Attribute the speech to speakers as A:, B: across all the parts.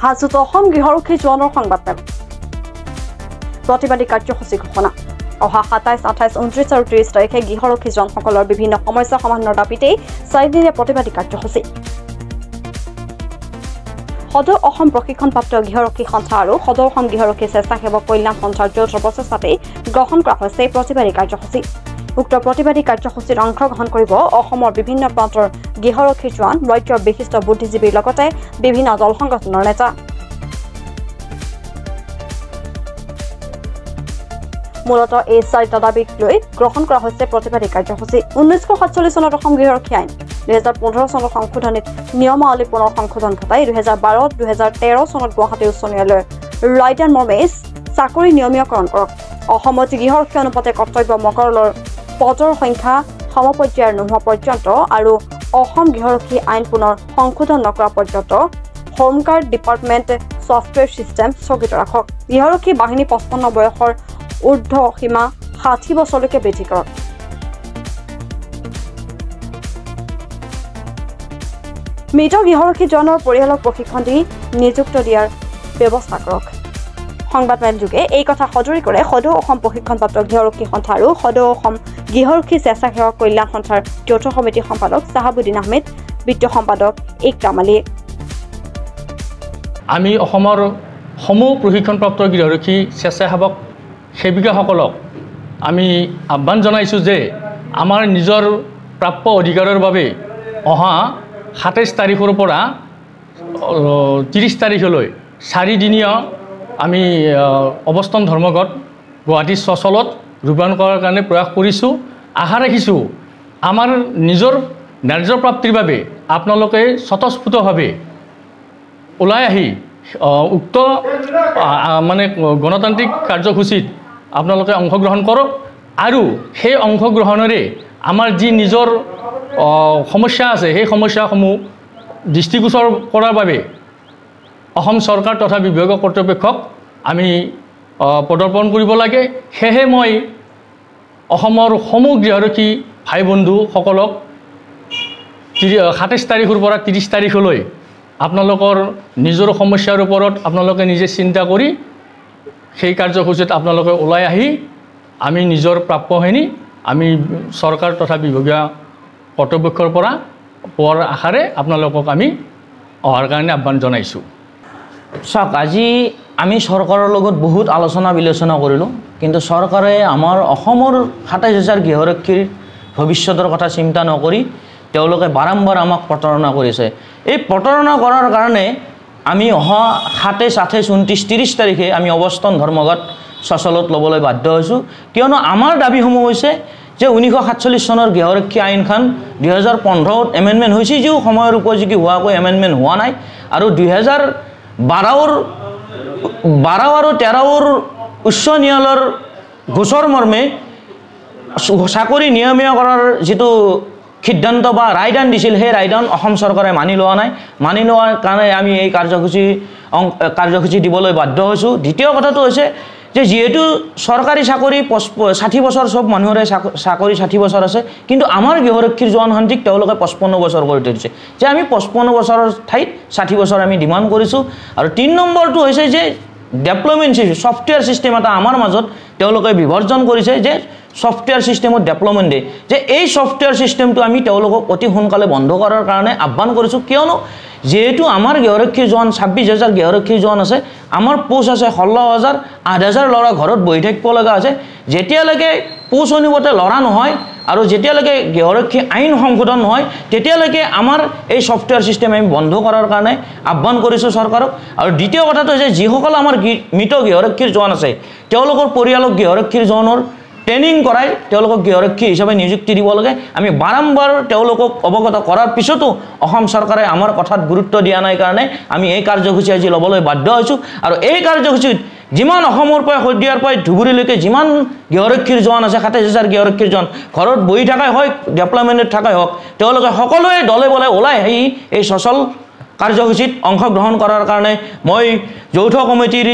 A: হাজোত অসম গৃহৰক্ষী জোৱানৰ সংবাদমেল প্ৰতিবাদী কাৰ্যসূচী ঘোষণা অহা 27, 28, 29 আৰু 30 তাৰিখে গৃহৰক্ষী জোৱানসকলৰ বিভিন্ন সমস্যা সমাধানৰ দাবীতে 4 দিনীয়া প্ৰতিবাদী কাৰ্যসূচী সদৌ অসম প্ৰশিক্ষণপ্ৰাপ্ত গৃহৰক্ষী সন্থা আৰু সদৌ অসম গৃহৰক্ষী স্বেচ্ছাসেৱক কল্যাণ সন্থাৰ যৌথ প্ৰচেষ্টাতে গ্ৰহণ কৰা হৈছে প্ৰতিবাদী কাৰ্যসূচী উক্ত প্ৰতিবাদী কাৰ্যসূচীত অংশগ্ৰহণ কৰিব অসমৰ বিভিন্ন প্ৰান্তৰ গৃহৰক্ষী জোৱান ৰাজ্যৰ বিশিষ্ট বুদ্ধিজীৱীৰ লগতে বিভিন্ন দল সংগঠনৰ নেতা মূলতঃ এই 4টা দাবীক লৈ গ্ৰহণ কৰা হৈছে প্ৰতিবাদী কাৰ্যসূচী 1947 চনত অসম গৃহৰক্ষী আইন 2015 চনত সংশোধনীত নিয়মাৱলী পুনৰ সংশোধন ঘটাই 2012-2013 চনত গুৱাহাটী উচ্চ ন্যায়ালয়ৰ ৰায়দান মৰ্মে চাকৰি নিয়মীয়কৰণ কৰক অসমত গৃহৰক্ষী অনুপাতে কৰ্তব্য মকৰলৰ পদৰ সংখ্যা সমপৰ্যায়ৰ নোহোৱা পৰ্যন্ত আৰু অসম গৃহৰক্ষী আইন পুনৰ সংশোধন নকৰা পৰ্যন্ত হোমগাৰ্ড ডিপাৰ্টমেণ্ট ছফটৱেৰ চিষ্টেম স্থগিত ৰাখক গৃহৰক্ষী বাহিনী 55 বয়সৰ ঊৰ্ধ্ব সীমা 60 বছৰলৈকে বৃদ্ধি কৰক মৃত গৃহৰক্ষী জোৱানৰ পৰিয়ালক প্ৰশিক্ষণ দি নিযুক্ত দিয়াৰ ব্যৱস্থা কৰক সংবাদমেল যোগে এই কথা সদৰি কৰে সদৌ অসম প্ৰশিক্ষণপ্ৰাপ্ত গৃহৰক্ষী সন্থা আৰু সদৌ অসম গৃহৰক্ষী স্বেচ্ছাসেৱক কল্যাণ সন্থাৰ যৌথ সমিতিৰ সম্পাদক চাহাবুদ্দিন আহমেদ বিত্ত সম্পাদক ইকৰাম আলী
B: আমি অসমৰ সমূহ প্ৰশিক্ষণপ্ৰাপ্ত গৃহৰক্ষী স্বেচ্ছাসেৱক সেৱিকাসকলক আমি আহ্বান জনাইছোঁ যে আমাৰ নিজৰ প্ৰাপ্য অধিকাৰৰ বাবে অহা 27 তাৰিখৰ পৰা 30 তাৰিখলৈ 4 দিনীয়া আমি অৱস্থান ধৰ্মঘট গুৱাহাটী চচলত ৰূপায়ণ কৰাৰ কাৰণে প্ৰয়াস কৰিছোঁ আশা ৰাখিছোঁ আমাৰ নিজৰ ন্যায্য প্ৰাপ্তিৰ বাবে আপোনালোকে স্বতঃস্ফূৰ্তভাৱে ওলাই আহি উক্ত মানে গণতান্ত্ৰিক কাৰ্যসূচীত আপোনালোকে অংশগ্ৰহণ কৰক আৰু সেই অংশগ্ৰহণৰে আমাৰ যি নিজৰ সমস্যা আছে সেই সমস্যাসমূহ দৃষ্টিগোচৰ কৰাৰ বাবে অসম চৰকাৰ তথা বিভাগীয় কৰ্তৃপক্ষক আমি প্ৰদৰ্শন কৰিব লাগে সেয়ে মই অসমৰ সমূহ গৃহৰক্ষী ভাই বন্ধুসকলক 27 তাৰিখৰ পৰা 30 তাৰিখলৈ আপোনালোকৰ নিজৰ সমস্যাৰ ওপৰত আপোনালোকে নিজে চিন্তা কৰি সেই কাৰ্যসূচীত আপোনালোকে ওলাই আহি আমি নিজৰ প্ৰাপ্যখিনি আমি চৰকাৰ তথা বিভাগীয় কৰ্তৃপক্ষৰ পৰা পোৱাৰ আশাৰে আপোনালোকক আমি অহাৰ কাৰণে আহ্বান জনাইছোঁ
C: চাওক আজি আমি চৰকাৰৰ লগত বহুত আলোচনা বিলোচনা কৰিলোঁ কিন্তু চৰকাৰে আমাৰ অসমৰ 27,000 গৃহৰক্ষীৰ ভৱিষ্যতৰ কথা চিন্তা নকৰি তেওঁলোকে বাৰম্বাৰ আমাক প্ৰতাৰণা কৰিছে এই প্ৰতাৰণা কৰাৰ কাৰণে আমি অহা 27, 28, 29, 30 তাৰিখে আমি অৱস্থান ধৰ্মঘট চচলত ল'বলৈ বাধ্য হৈছোঁ কিয়নো আমাৰ দাবীসমূহ হৈছে যে 1947 চনৰ গৃহৰক্ষী আইনখন 2015ত এমেণ্ডমেণ্ট হৈছে যদিও সময়ৰ উপযোগী হোৱাকৈ এমেণ্ডমেণ্ট হোৱা নাই আৰু 2012 আৰু 13ৰ উচ্চ ন্যায়ালয়ৰ গোচৰ মৰ্মে চাকৰি নিয়মীয়া কৰাৰ যিটো সিদ্ধান্ত বা ৰায়দান দিছিল সেই ৰায়দান অসম চৰকাৰে মানি লোৱা নাই মানি লোৱাৰ কাৰণে আমি এই কাৰ্যসূচী দিবলৈ বাধ্য হৈছোঁ দ্বিতীয় কথাটো হৈছে যে যেহেতু চৰকাৰী চাকৰি 60 বছৰ সব মানুহৰে চাকৰি 60 বছৰ আছে কিন্তু আমাৰ গৃহৰক্ষীৰ জোৱানসন্ধিক তেওঁলোকে 55 বছৰ কৰি দিছে যে আমি 55 বছৰৰ ঠাইত 60 বছৰ আমি ডিমাণ্ড কৰিছোঁ আৰু 3 নম্বৰটো হৈছে যে ডেভেলপমেণ্ট ছফটৱেৰ ছিষ্টেম এটা আমাৰ মাজত তেওঁলোকে বিভাজন কৰিছে যে ছফটৱেৰ ছিষ্টেমত ডেভেলপমেণ্ট দিয়ে যে এই ছফটৱেৰ ছিষ্টেমটো আমি তেওঁলোকক অতি সোনকালে বন্ধ কৰাৰ কাৰণে আহ্বান কৰিছোঁ কিয়নো যেহেতু আমাৰ গৃহৰক্ষী জোৱান 26,000 গৃহৰক্ষী জোৱান আছে আমাৰ পোষ্ট আছে 16,000 8,000 ল'ৰা ঘৰত বহি থাকিব লগা আছে যেতিয়ালৈকে পোষ্ট অনুমতে ল'ৰা নহয় আৰু যেতিয়ালৈকে গৃহৰক্ষী আইন সংশোধন নহয় তেতিয়ালৈকে আমাৰ এই ছফটৱেৰ ছিষ্টেম আমি বন্ধ কৰাৰ কাৰণে আহ্বান কৰিছোঁ চৰকাৰক আৰু দ্বিতীয় কথাটো হৈছে যিসকল আমাৰ মৃত গৃহৰক্ষীৰ জোৱান আছে তেওঁলোকৰ পৰিয়ালক গৃহৰক্ষীৰ জোৱানৰ ট্ৰেইনিং কৰাই তেওঁলোকক গৃহৰক্ষী হিচাপে নিযুক্তি দিব লাগে আমি বাৰম্বাৰ তেওঁলোকক অৱগত কৰাৰ পিছতো অসম চৰকাৰে আমাৰ কথাত গুৰুত্ব দিয়া নাই কাৰণে আমি এই কাৰ্যসূচী আজি ল'বলৈ বাধ্য হৈছোঁ আৰু এই কাৰ্যসূচীত যিমান অসমৰ পৰা শদিয়াৰ পৰা ধুবুৰীলৈকে যিমান গৃহৰক্ষীৰ জোৱান আছে 27,000 গৃহৰক্ষীৰ জোৱান ঘৰত বহি থাকাই হয় ডেভেলপমেণ্টত থাকাই হওক তেওঁলোকে সকলোৱে দলে বলে ওলাই আহি এই সচল কাৰ্যসূচীত অংশগ্ৰহণ কৰাৰ কাৰণে মই যৌথ কমিটিৰ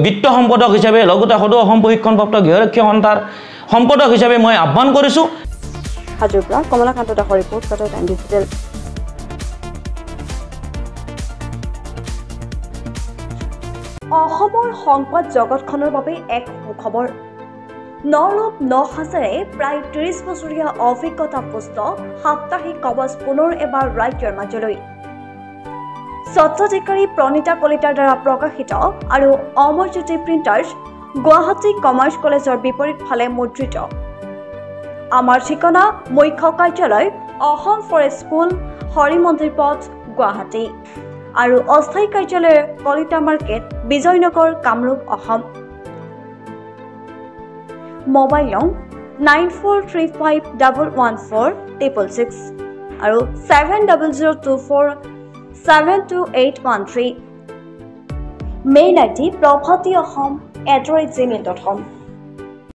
C: বিত্ত সম্পাদক হিচাপে লগতে সদৌ অসম প্ৰশিক্ষণপ্ৰাপ্ত গৃহৰক্ষী সন্থাৰ সম্পাদক হিচাপে মই আহ্বান কৰিছোঁ
A: হাজোৰ পৰা কমলাকান্ত দাসৰ ৰিপৰ্ট টাইম ডিজিটেল অসমৰ সংবাদ জগতখনৰ বাবে এক সুখবৰ। নৰূপ নহাজেৰে প্ৰায় 30 বছৰীয়া অভিজ্ঞতাপুষ্ট সাপ্তাহিক কবচ পুনৰ এবাৰ ৰাজ্যৰ মাজলৈ। স্বত্বাধিকাৰী প্ৰণীতা কলিতাৰ দ্বাৰা প্ৰকাশিত আৰু অমৰজ্যোতি প্ৰিণ্টাৰ্ছ, গুৱাহাটী কমাৰ্চ কলেজৰ বিপৰীত ফালে মুদ্ৰিত। আমাৰ ঠিকনা মুখ্য কাৰ্যালয় অসম ফৰেষ্ট স্কুল, হৰিমন্দিৰ পথ, গুৱাহাটী আৰু অস্থায়ী কাৰ্যালয় কলিতা মাৰ্কেট, বিজয়নগৰ, কামৰূপ, অসম। মোবাইল নং 9435114666 আৰু 7024722813। Mail ID probhatiahom@gmail.com।